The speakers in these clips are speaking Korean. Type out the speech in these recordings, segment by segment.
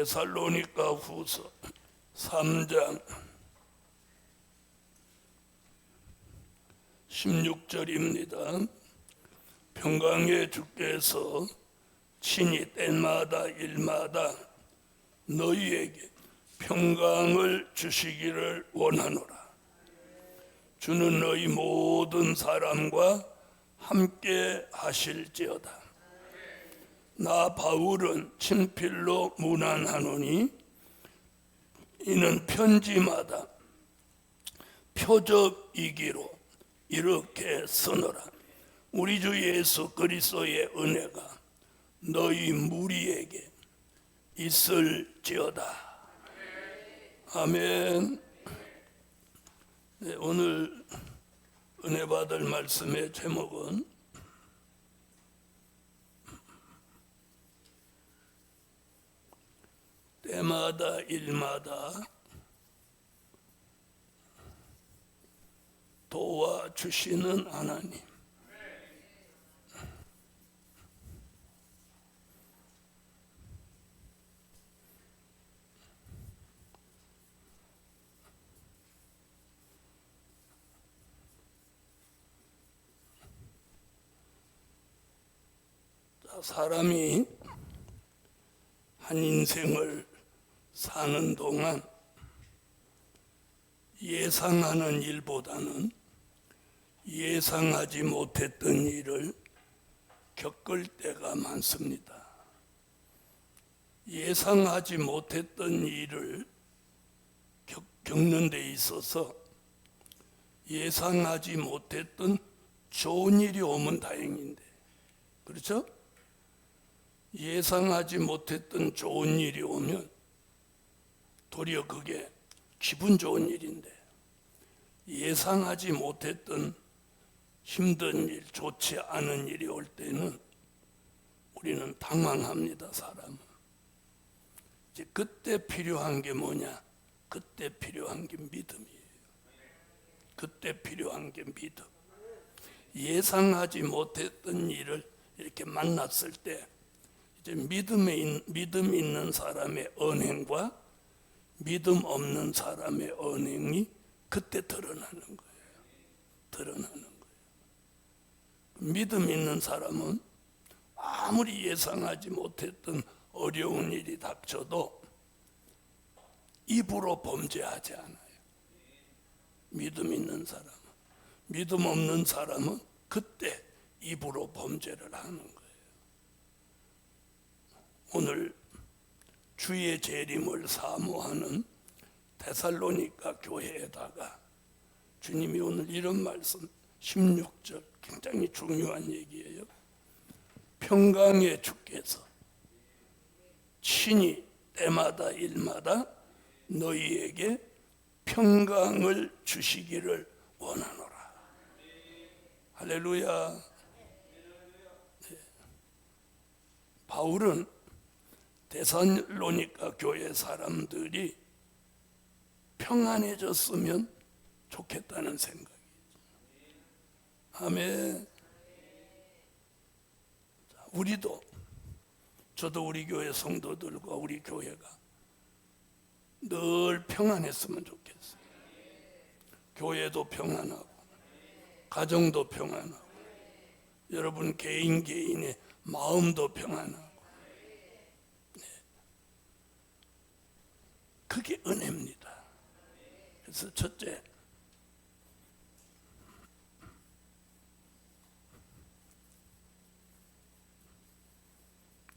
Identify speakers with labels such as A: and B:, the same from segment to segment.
A: 데살로니가 후서 3장 16절입니다. 평강의 주께서 친히 때마다 일마다 너희에게 평강을 주시기를 원하노라. 주는 너희 모든 사람과 함께 하실지어다. 나 바울은 친필로 문안하노니 이는 편지마다 표적이기로 이렇게 쓰노라. 우리 주 예수 그리스도의 은혜가 너희 무리에게 있을지어다. 아멘. 네, 오늘 은혜 받을 말씀의 제목은 때마다 일마다 도와주시는 하나님. 사람이 한 인생을 사는 동안 예상하는 일보다는 예상하지 못했던 일을 겪을 때가 많습니다. 예상하지 못했던 일을 겪는 데 있어서 예상하지 못했던 좋은 일이 오면 다행인데, 그렇죠? 예상하지 못했던 좋은 일이 오면 도리어 그게 기분 좋은 일인데, 예상하지 못했던 힘든 일, 좋지 않은 일이 올 때는 우리는 당황합니다. 사람은. 이제 그때 필요한 게 뭐냐? 그때 필요한 게 믿음이에요. 그때 필요한 게 믿음. 예상하지 못했던 일을 이렇게 만났을 때 이제 믿음 있는 사람의 언행과 믿음 없는 사람의 언행이 그때 드러나는 거예요. 드러나는 거예요. 믿음 있는 사람은 아무리 예상하지 못했던 어려운 일이 닥쳐도 입으로 범죄하지 않아요. 믿음 있는 사람은. 믿음 없는 사람은 그때 입으로 범죄를 하는 거예요. 오늘 주의 재림을 사모하는 데살로니가 교회에다가 주님이 오늘 이런 말씀 16절 굉장히 중요한 얘기예요. 평강의 주께서 친히 때마다 일마다 너희에게 평강을 주시기를 원하노라. 할렐루야. 네. 바울은 데살로니가 교회 사람들이 평안해졌으면 좋겠다는 생각이죠. 아멘. 우리도, 저도 우리 교회 성도들과 우리 교회가 늘 평안했으면 좋겠어요. 교회도 평안하고 가정도 평안하고 여러분 개인의 마음도 평안하고. 그게 은혜입니다. 그래서 첫째,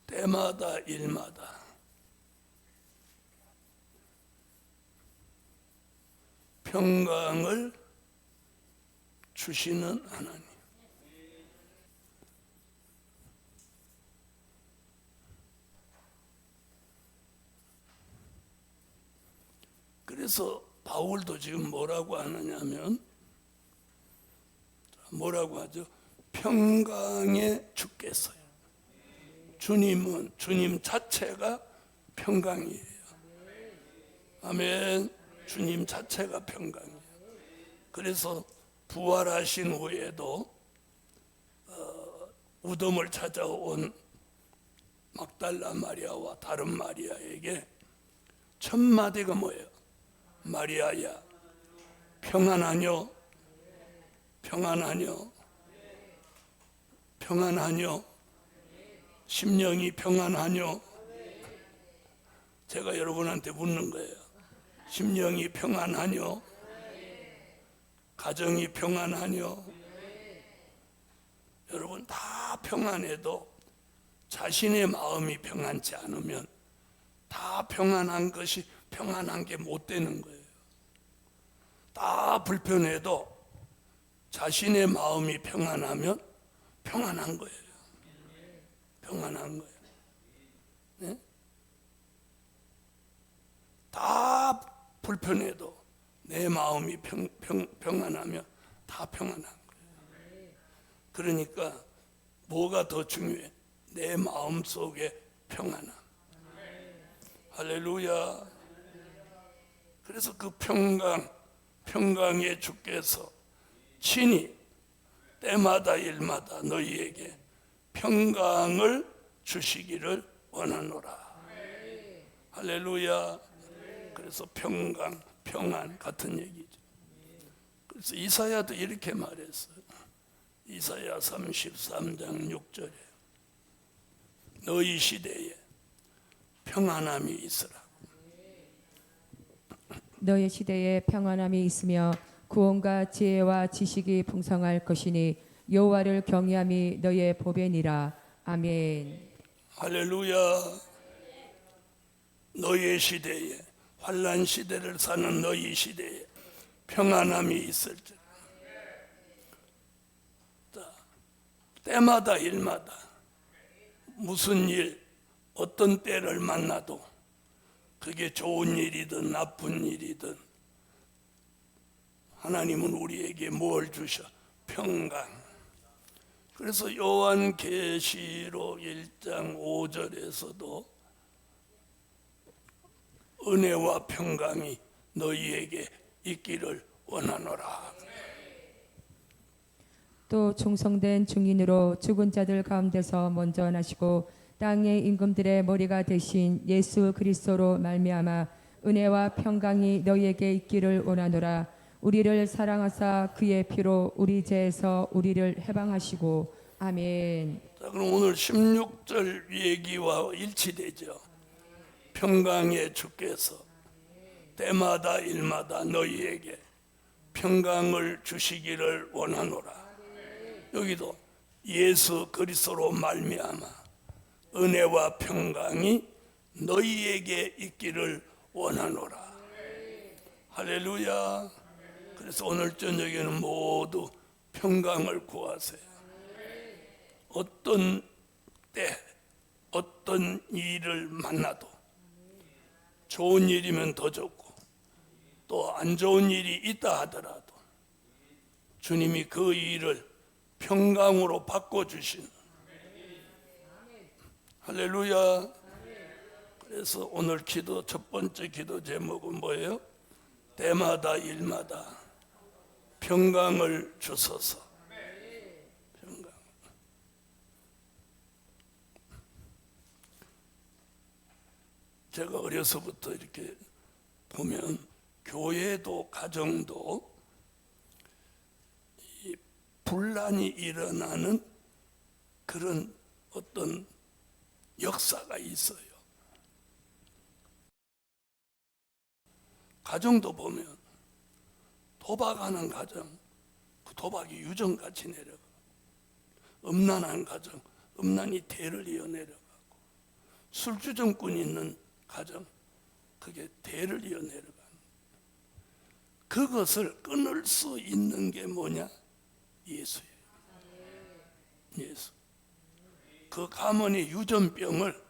A: 때마다 일마다 평강을 주시는 하나님. 그래서 바울도 지금 뭐라고 하느냐면, 뭐라고 하죠? 평강의 주께서요. 주님은, 주님 자체가 평강이에요. 아멘. 주님 자체가 평강이에요. 그래서 부활하신 후에도 무덤을 찾아온 막달라 마리아와 다른 마리아에게 첫 마디가 뭐예요? 마리아야, 평안하뇨? 평안하뇨? 평안하뇨? 심령이 평안하뇨? 제가 여러분한테 묻는 거예요. 심령이 평안하뇨? 가정이 평안하뇨? 여러분 다 평안해도 자신의 마음이 평안치 않으면 다 평안한 것이 평안한 게 못 되는 거예요. 다 불편해도 자신의 마음이 평안하면 평안한 거예요. 평안한 거예요. 네? 다 불편해도 내 마음이 평안하면 다 평안한 거예요. 그러니까 뭐가 더 중요해? 내 마음 속에 평안함. 할렐루야. 그래서 그 평강의 주께서 친히 때마다 일마다 너희에게 평강을 주시기를 원하노라. 할렐루야. 그래서 평안 같은 얘기죠. 그래서 이사야도 이렇게 말했어요. 이사야 33장 6절에 너희 시대에 평안함이 있으라.
B: 너희 시대에 평안함이 있으며 구원과 지혜와 지식이 풍성할 것이니 여호와를 경외함이 너희의 보배니라. 아멘.
A: 할렐루야. 너희 시대에, 환난 시대를 사는 너희 시대에 평안함이 있을지라. 때마다 일마다 무슨 일, 어떤 때를 만나도 그게 좋은 일이든 나쁜 일이든 하나님은 우리에게 뭘 주셔? 평강. 그래서 요한계시록 1장 5절에서도 은혜와 평강이 너희에게 있기를 원하노라.
B: 또 충성된 증인으로 죽은 자들 가운데서 먼저 나시고 땅의 임금들의 머리가 되신 예수 그리스도로 말미암아 은혜와 평강이 너희에게 있기를 원하노라. 우리를 사랑하사 그의 피로 우리 죄에서 우리를 해방하시고. 아멘.
A: 자, 그럼 오늘 16절 얘기와 일치되죠. 평강의 주께서 때마다 일마다 너희에게 평강을 주시기를 원하노라. 여기도 예수 그리스도로 말미암아 은혜와 평강이 너희에게 있기를 원하노라. 할렐루야. 그래서 오늘 저녁에는 모두 평강을 구하세요. 어떤 때 어떤 일을 만나도 좋은 일이면 더 좋고 또 안 좋은 일이 있다 하더라도 주님이 그 일을 평강으로 바꿔주시는. 할렐루야. 그래서 오늘 기도 첫 번째 기도 제목은 뭐예요? 때마다 일마다 평강을 주소서. 평강. 제가 어려서부터 이렇게 보면 교회도 가정도 이 분란이 일어나는 그런 어떤 역사가 있어요. 가정도 보면 도박하는 가정, 그 도박이 유정같이 내려가. 음란한 가정, 음란이 대를 이어 내려가고, 술주정꾼 있는 가정, 그게 대를 이어 내려가는. 그것을 끊을 수 있는 게 뭐냐? 예수예요. 예수. 그 가문의 유전병을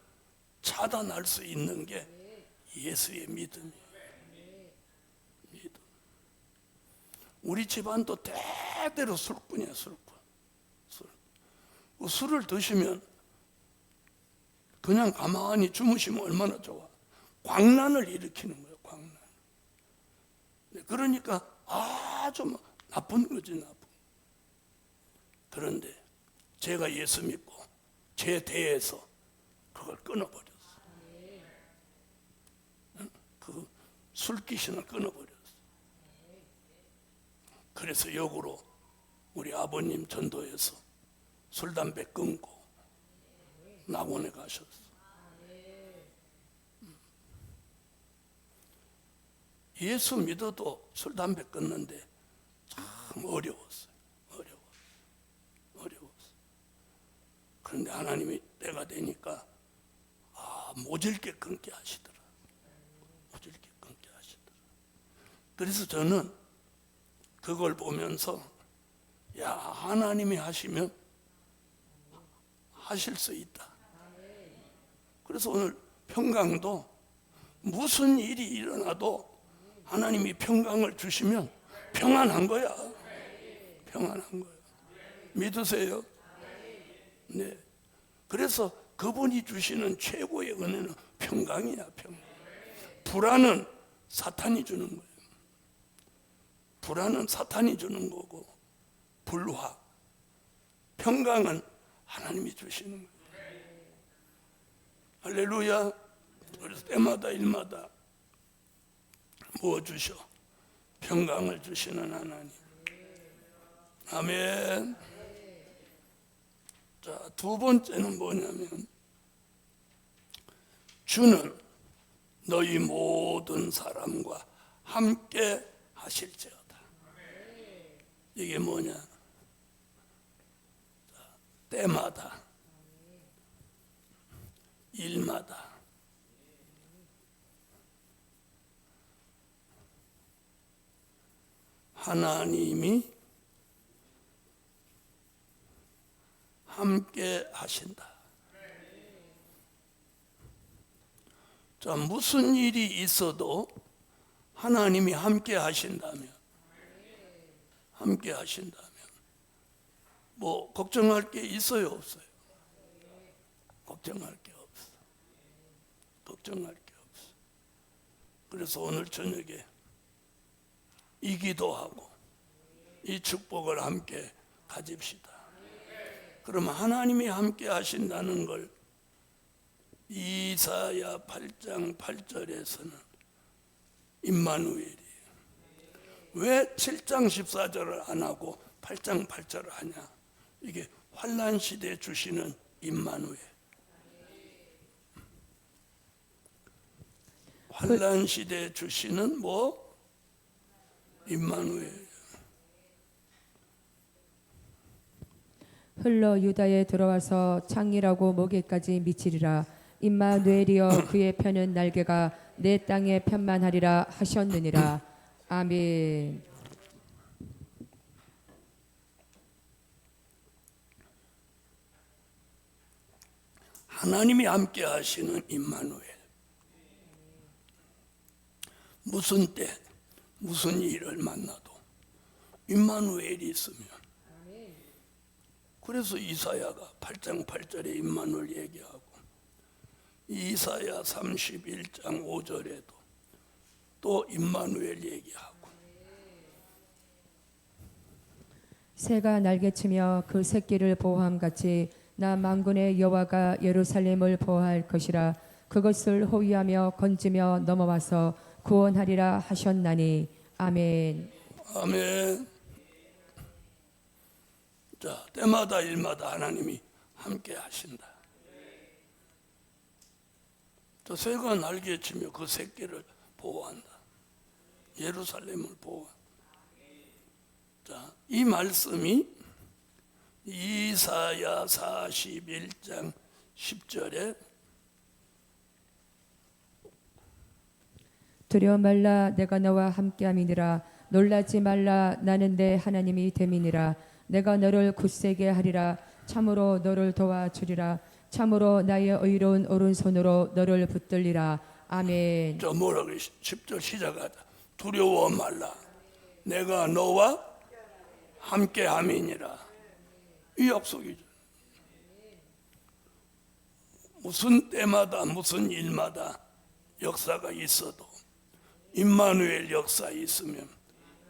A: 차단할 수 있는 게 예수의 믿음이에요. 믿음. 우리 집안도 대대로 술꾼이야, 술꾼. 술을 드시면 그냥 가만히 주무시면 얼마나 좋아. 광란을 일으키는 거예요, 광란. 그러니까 아주 나쁜 거지, 나쁜. 그런데 제가 예수 믿고 제 대에서 그걸 끊어버렸어. 그 술귀신을 끊어버렸어. 그래서 역으로 우리 아버님 전도해서 술 담배 끊고 낙원에 가셨어. 예수 믿어도 술 담배 끊는데 참 어려웠어요. 그런데 하나님이 때가 되니까 모질게 끊게 하시더라. 그래서 저는 그걸 보면서 하나님이 하시면 하실 수 있다. 그래서 오늘 평강도 무슨 일이 일어나도 하나님이 평강을 주시면 평안한 거야. 믿으세요? 네. 그래서 그분이 주시는 최고의 은혜는 평강이야. 불안은 사탄이 주는 거예요. 불안은 사탄이 주는 거고, 불화, 평강은 하나님이 주시는 거예요. 할렐루야. 그래서 때마다 일마다 뭐 주셔? 평강을 주시는 하나님. 아멘. 자, 두 번째는 뭐냐면, 주는 너희 모든 사람과 함께 하실지어다. 이게 뭐냐? 때마다, 일마다, 하나님이 함께 하신다. 자, 무슨 일이 있어도 하나님이 함께 하신다면, 뭐 걱정할 게 있어요, 없어요? 걱정할 게 없어. 그래서 오늘 저녁에 이 기도하고 이 축복을 함께 가집시다. 그러면 하나님이 함께 하신다는 걸 이사야 8장 8절에서는 임마누엘이에요. 왜 7장 14절을 안 하고 8장 8절을 하냐? 이게 환난 시대에 주시는 임마누엘. 환난 시대에 주시는 뭐? 임마누엘.
B: 흘러 유다에 들어와서 창이라고 목에까지 미치리라. 임마누엘이여 그의 펴는 날개가 내 땅에 편만하리라 하셨느니라. 아멘.
A: 하나님이 함께 하시는 임마누엘. 무슨 때, 무슨 일을 만나도 임마누엘이 있으면, 그래서 이사야가 8장 8절에 임마누엘 얘기하고, 이사야 31장 5절에도 또 임마누엘 얘기하고,
B: 새가 날개치며 그 새끼를 보호함같이 나 만군의 여호와가 예루살렘을 보호할 것이라. 그것을 호위하며 건지며 넘어와서 구원하리라 하셨나니. 아멘.
A: 아멘. 자, 때마다 일마다 하나님이 함께 하신다. 저 새가 날개치며 그 새끼를 보호한다. 예루살렘을 보호한다. 자, 이 말씀이 이사야 41장 10절에
B: 두려워 말라 내가 너와 함께함이니라. 놀라지 말라 나는 내 하나님이 됨이니라. 내가 너를 굳세게 하리라. 참으로 너를 도와주리라. 참으로 나의 의로운 오른손으로 너를 붙들리라. 아멘.
A: 저 뭐라고 10절 시작하자. 두려워 말라 내가 너와 함께함이니라. 이 약속이죠. 무슨 때마다 무슨 일마다 역사가 있어도 임마누엘 역사 있으면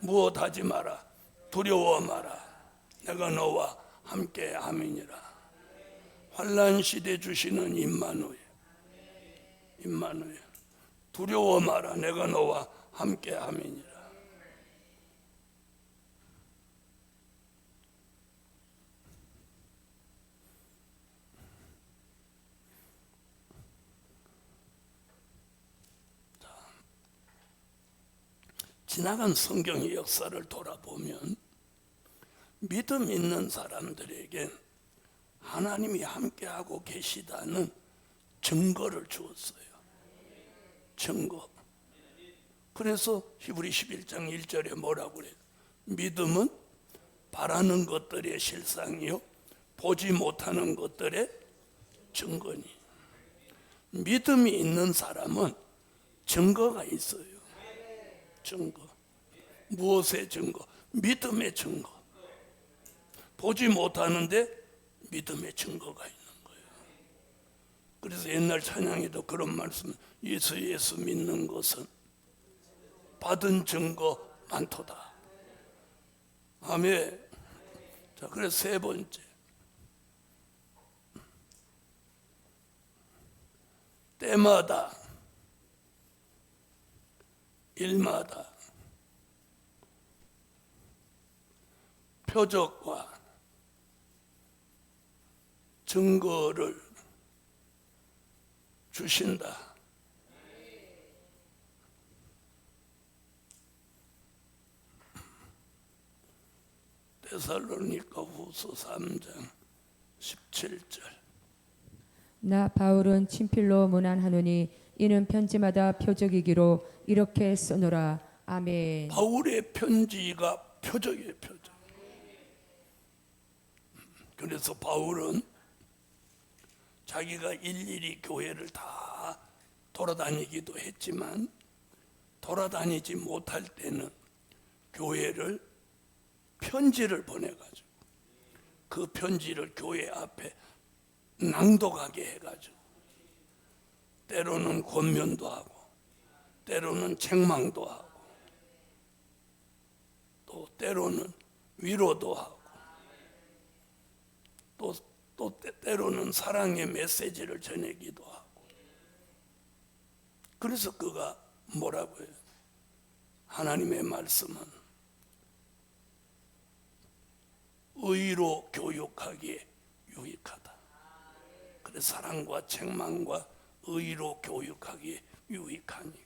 A: 무엇하지 마라. 두려워 마라. 내가 너와 함께함이니라. 환난 시대 주시는 임마누엘. 두려워 마라. 내가 너와 함께 함이니라. 지나간 성경의 역사를 돌아보면 믿음 있는 사람들에게 하나님이 함께하고 계시다는 증거를 주었어요. 증거. 그래서 히브리 11장 1절에 뭐라고 그래요? 믿음은 바라는 것들의 실상이요 보지 못하는 것들의 증거니. 믿음이 있는 사람은 증거가 있어요. 증거. 무엇의 증거? 믿음의 증거. 보지 못하는데 믿음의 증거가 있는 거예요. 그래서 옛날 찬양에도 그런 말씀, 예수 믿는 것은 받은 증거 많도다. 아멘. 자, 그래서 세 번째, 때마다 일마다 표적과 증거를 주신다. 데살로니가 후서 3장 17절.
B: 나 바울은 친필로 문안하노니 이는 편지마다 표적이기로 이렇게 써노라. 아멘.
A: 바울의 편지가 표적이에요. 표적. 그래서 바울은 자기가 일일이 교회를 다 돌아다니기도 했지만 돌아다니지 못할 때는 교회를 편지를 보내가지고 그 편지를 교회 앞에 낭독하게 해가지고 때로는 권면도 하고 때로는 책망도 하고 또 때로는 위로도 하고 또 때로는 사랑의 메시지를 전하기도 하고. 그래서 그가 뭐라고 해요? 하나님의 말씀은 의로 교육하기에 유익하다. 그래서 사랑과 책망과 의로 교육하기에 유익하니.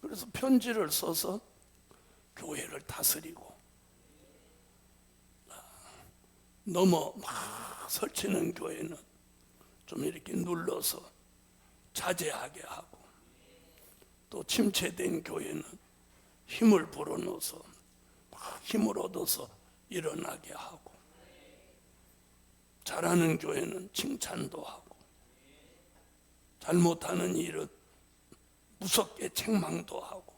A: 그래서 편지를 써서 교회를 다스리고 너무 막 설치는 교회는 좀 이렇게 눌러서 자제하게 하고 또 침체된 교회는 힘을 불어넣어서 막 힘을 얻어서 일어나게 하고 잘하는 교회는 칭찬도 하고 잘못하는 일은 무섭게 책망도 하고.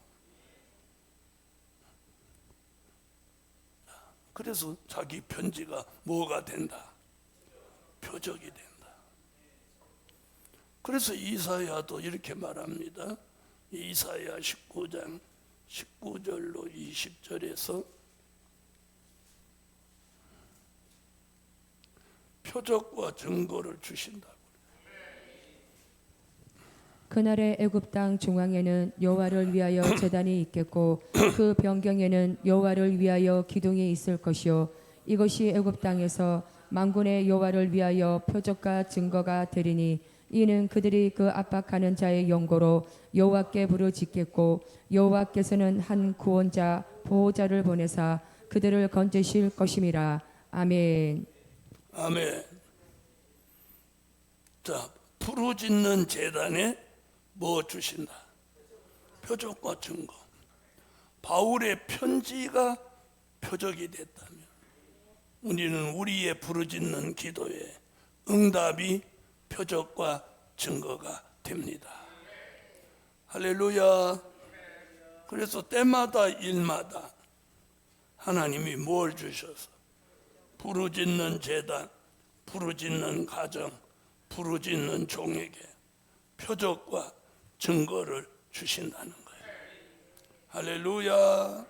A: 그래서 자기 편지가 뭐가 된다? 표적이 된다. 그래서 이사야도 이렇게 말합니다. 이사야 19장 19절로 20절에서 표적과 증거를 주신다고.
B: 그날의 애굽 땅 중앙에는 여호와를 위하여 제단이 있겠고 그 변경에는 여호와를 위하여 기둥이 있을 것이요 이것이 애굽 땅에서 만군의 여호와를 위하여 표적과 증거가 되리니 이는 그들이 그 압박하는 자의 연고로 여호와께 부르짖겠고 여호와께서는 한 구원자 보호자를 보내사 그들을 건지실 것임이라. 아멘.
A: 아멘. 자, 부르짖는 제단에 뭐 주신다? 표적과 증거. 바울의 편지가 표적이 됐다면 우리는 우리의 부르짖는 기도에 응답이 표적과 증거가 됩니다. 할렐루야. 그래서 때마다 일마다 하나님이 뭘 주셔서 부르짖는 제단, 부르짖는 가정, 부르짖는 종에게 표적과 증거를 주신다는 거예요. 할렐루야.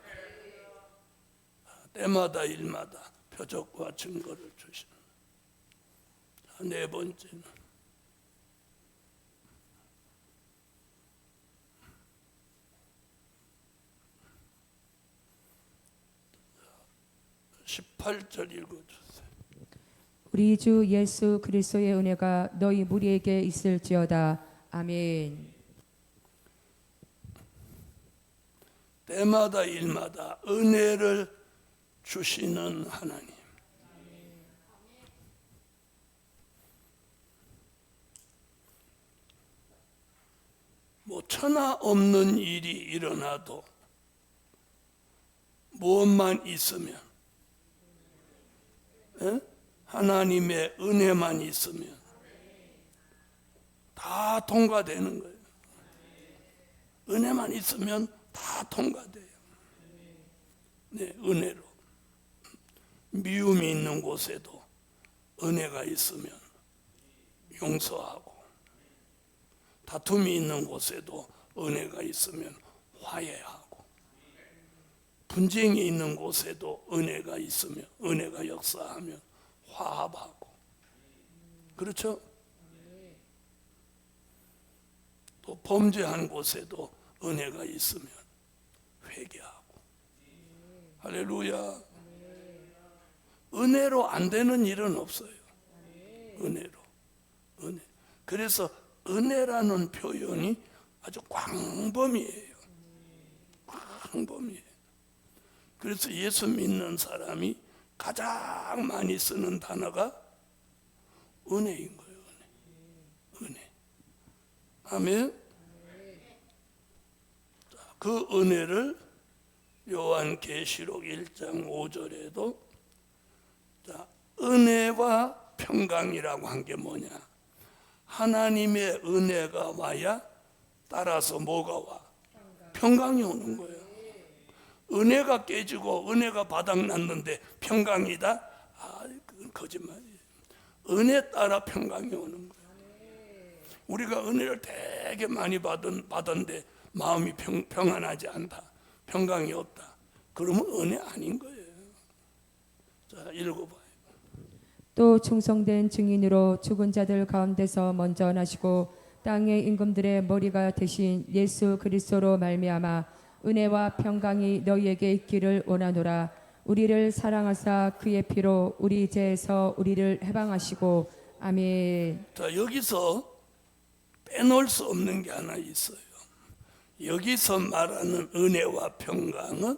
A: 때마다 일마다 표적과 증거를 주신다. 네 번째는 18절 읽어주세요.
B: 우리 주 예수 그리스도의 은혜가 너희 무리에게 있을지어다. 아멘.
A: 때마다 일마다 은혜를 주시는 하나님. 뭐 천하 없는 일이 일어나도 무엇만 있으면, 하나님의 은혜만 있으면 다 통과되는 거예요. 은혜만 있으면 다 통과돼요. 네, 은혜로. 미움이 있는 곳에도 은혜가 있으면 용서하고, 다툼이 있는 곳에도 은혜가 있으면 화해하고, 분쟁이 있는 곳에도 은혜가 있으면, 은혜가 역사하면 화합하고, 그렇죠? 또 범죄한 곳에도 은혜가 있으면 회개하고. 할렐루야. 은혜로 안 되는 일은 없어요. 은혜로. 은혜. 그래서 은혜라는 표현이 아주 광범위해요. 광범위해요. 그래서 예수 믿는 사람이 가장 많이 쓰는 단어가 은혜인 거예요. 은혜. 은혜. 아멘. 그 은혜를 요한계시록 1장 5절에도 은혜와 평강이라고 한 게 뭐냐? 하나님의 은혜가 와야 따라서 뭐가 와? 평강이 오는 거예요. 은혜가 깨지고 은혜가 바닥났는데 평강이다? 아, 그건 거짓말이에요. 은혜 따라 평강이 오는 거예요. 우리가 은혜를 되게 많이 받았는데 마음이 평안하지 않다, 평강이 없다, 그러면 은혜 아닌 거예요. 자, 읽어봐요.
B: 또 충성된 증인으로 죽은 자들 가운데서 먼저 나시고 땅의 임금들의 머리가 되신 예수 그리스도로 말미암아 은혜와 평강이 너희에게 있기를 원하노라. 우리를 사랑하사 그의 피로 우리 죄에서 우리를 해방하시고. 아멘.
A: 자, 여기서 빼놓을 수 없는 게 하나 있어요. 여기서 말하는 은혜와 평강은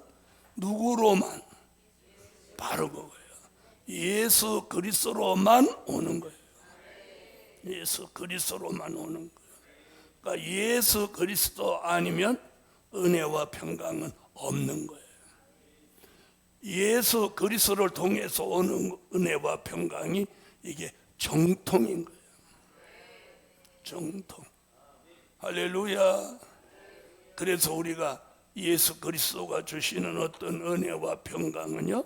A: 누구로만? 바로 그거예요. 예수 그리스도로만 오는 거예요. 예수 그리스도로만 오는 거예요. 그러니까 예수 그리스도 아니면 은혜와 평강은 없는 거예요. 예수 그리스도를 통해서 오는 은혜와 평강이 이게 정통인 거예요. 정통. 할렐루야. 그래서 우리가 예수 그리스도가 주시는 어떤 은혜와 평강은요,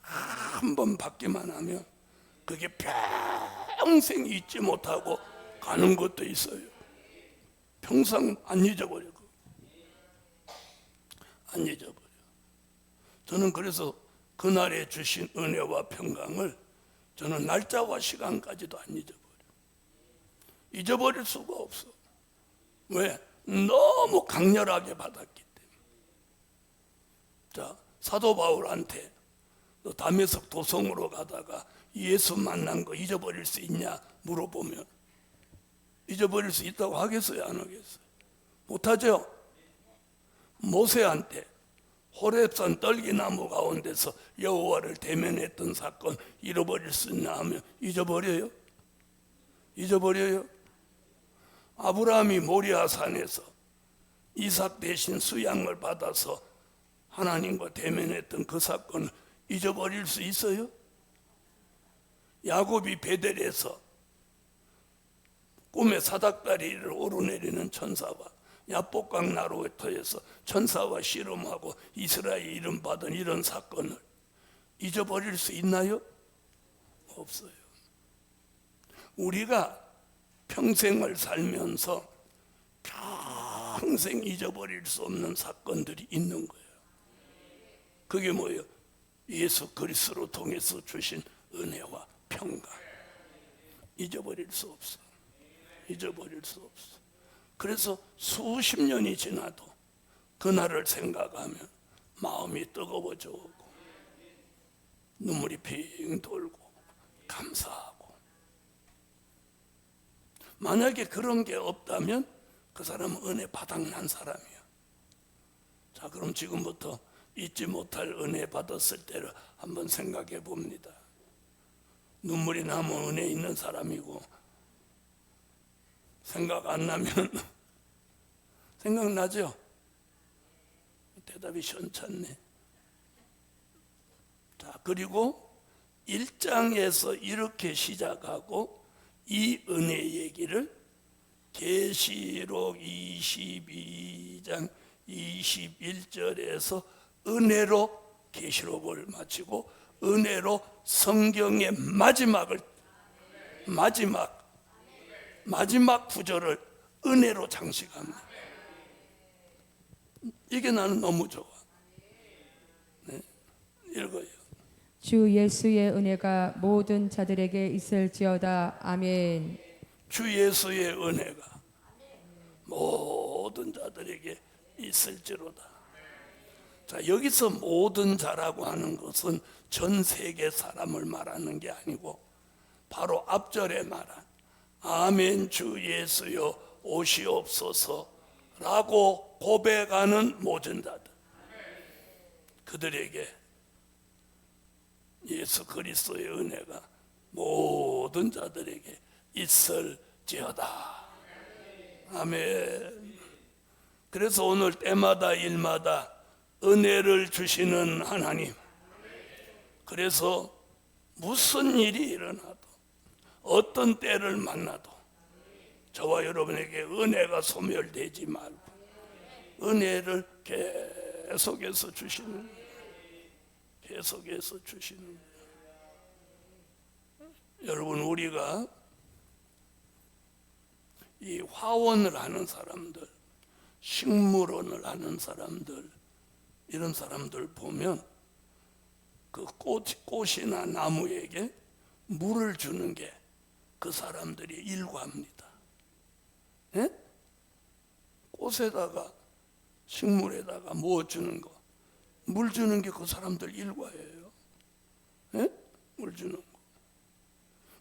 A: 한 번 받기만 하면 그게 평생 잊지 못하고 가는 것도 있어요. 평생 안 잊어버리고. 안 잊어버려. 저는 그래서 그날에 주신 은혜와 평강을 저는 날짜와 시간까지도 안 잊어버려. 잊어버릴 수가 없어. 왜? 너무 강렬하게 받았기 때문에. 자, 사도 바울한테 너 다메섹 도성으로 가다가 예수 만난 거 잊어버릴 수 있냐 물어보면 잊어버릴 수 있다고 하겠어요, 안 하겠어요? 못하죠. 모세한테 호렙산 떨기나무 가운데서 여호와를 대면했던 사건 잃어버릴 수 있나 하면 잊어버려요? 잊어버려요? 아브라함이 모리아산에서 이삭 대신 수양을 받아서 하나님과 대면했던 그 사건을 잊어버릴 수 있어요? 야곱이 베델에서 꿈에 사닥다리를 오르내리는 천사와 야복강 나루터에서 천사와 씨름하고 이스라엘 이름 받은 이런 사건을 잊어버릴 수 있나요? 없어요. 우리가 평생을 살면서 평생 잊어버릴 수 없는 사건들이 있는 거예요. 그게 뭐예요? 예수 그리스도로 통해서 주신 은혜와 평강. 잊어버릴 수 없어. 잊어버릴 수 없어. 그래서 수십 년이 지나도 그날을 생각하면 마음이 뜨거워져 오고 눈물이 핑 돌고 감사하고. 만약에 그런 게 없다면 그 사람은 은혜 바닥난 사람이야. 자, 그럼 지금부터 잊지 못할 은혜 받았을 때를 한번 생각해 봅니다. 눈물이 나면 은혜 있는 사람이고, 생각 안 나면 생각나죠? 대답이 시원찮네. 자, 그리고 1장에서 이렇게 시작하고 이 은혜 얘기를 계시록 22장 21절에서 은혜로 계시록을 마치고 은혜로 성경의 마지막 구절을 은혜로 장식합니다. 이게 나는 너무 좋아. 네, 읽어요.
B: 주 예수의 은혜가 모든 자들에게 있을지어다. 아멘.
A: 주 예수의 은혜가 모든 자들에게 있을지로다. 자, 여기서 모든 자라고 하는 것은 전 세계 사람을 말하는 게 아니고 바로 앞절에 말한 아멘 주 예수여 오시옵소서라고 고백하는 모든 자들, 그들에게 예수 그리스도의 은혜가 모든 자들에게 있을지어다. 아멘. 그래서 오늘 때마다 일마다 은혜를 주시는 하나님, 그래서 무슨 일이 일어나도 어떤 때를 만나도 저와 여러분에게 은혜가 소멸되지 말고 은혜를 계속해서 주시는 여러분, 우리가 이 화원을 하는 사람들, 식물원을 하는 사람들, 이런 사람들 보면 그 꽃이나 나무에게 물을 주는 게 그 사람들이 일과입니다. 예? 꽃에다가 식물에다가 뭐 주는 거, 물 주는 게 그 사람들 일과예요. 예? 물 주는 거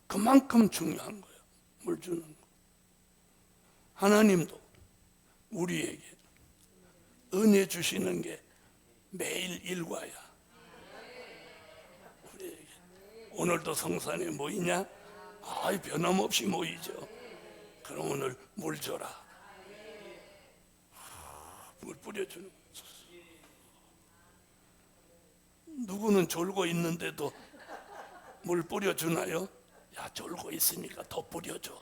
A: 그만큼 중요한 거예요. 물 주는 거. 하나님도 우리에게 은혜 주시는 게 매일 일과야. 우리에게 오늘도 성산에 모이냐? 아이, 변함없이 모이죠. 그럼 오늘 물 줘라. 물 뿌려주는 거죠. 누구는 졸고 있는데도 물 뿌려주나요? 야, 졸고 있으니까 더 뿌려줘.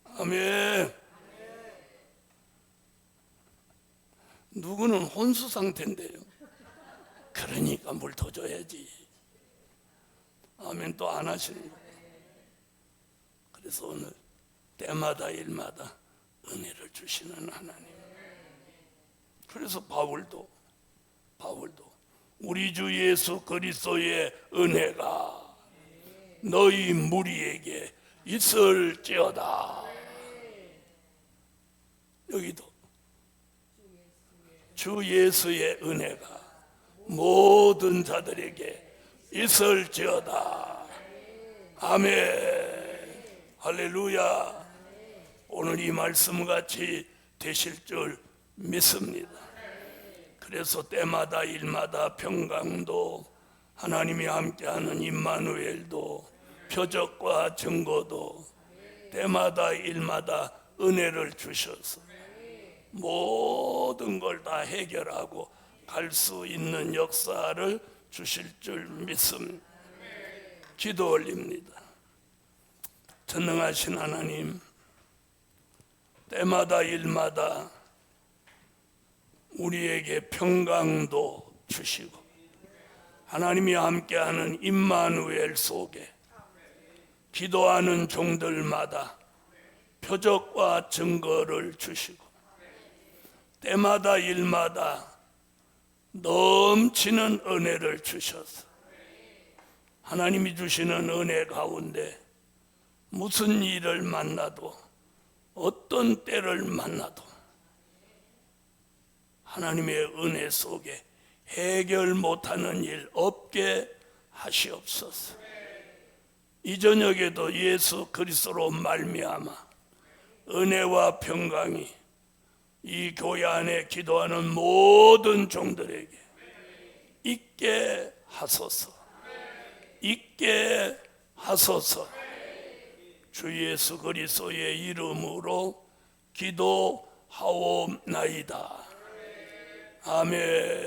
A: 아멘. 누구는 혼수 상태인데요. 그러니까 물 더 줘야지. 아멘. 또 안 하시는 거예요. 그래서 오늘 때마다 일마다 은혜를 주시는 하나님. 그래서 바울도 우리 주 예수 그리스도의 은혜가 너희 무리에게 있을지어다. 여기도 주 예수의 은혜가 모든 자들에게 있을지어다. 아멘. 할렐루야. 오늘 이 말씀같이 되실 줄 믿습니다. 그래서 때마다 일마다 평강도, 하나님이 함께하는 임마누엘도, 표적과 증거도 때마다 일마다 은혜를 주셔서 모든 걸 다 해결하고 갈 수 있는 역사를 주실 줄 믿습니다. 기도 올립니다. 전능하신 하나님, 때마다 일마다 우리에게 평강도 주시고 하나님이 함께하는 임마누엘 속에 기도하는 종들마다 표적과 증거를 주시고 때마다 일마다 넘치는 은혜를 주셔서 하나님이 주시는 은혜 가운데 무슨 일을 만나도 어떤 때를 만나도 하나님의 은혜 속에 해결 못하는 일 없게 하시옵소서. 이 저녁에도 예수 그리스도로 말미암아 은혜와 평강이 이 교회 안에 기도하는 모든 종들에게 있게 하소서. 있게 하소서. 주 예수 그리스도의 이름으로 기도하옵나이다. 아멘.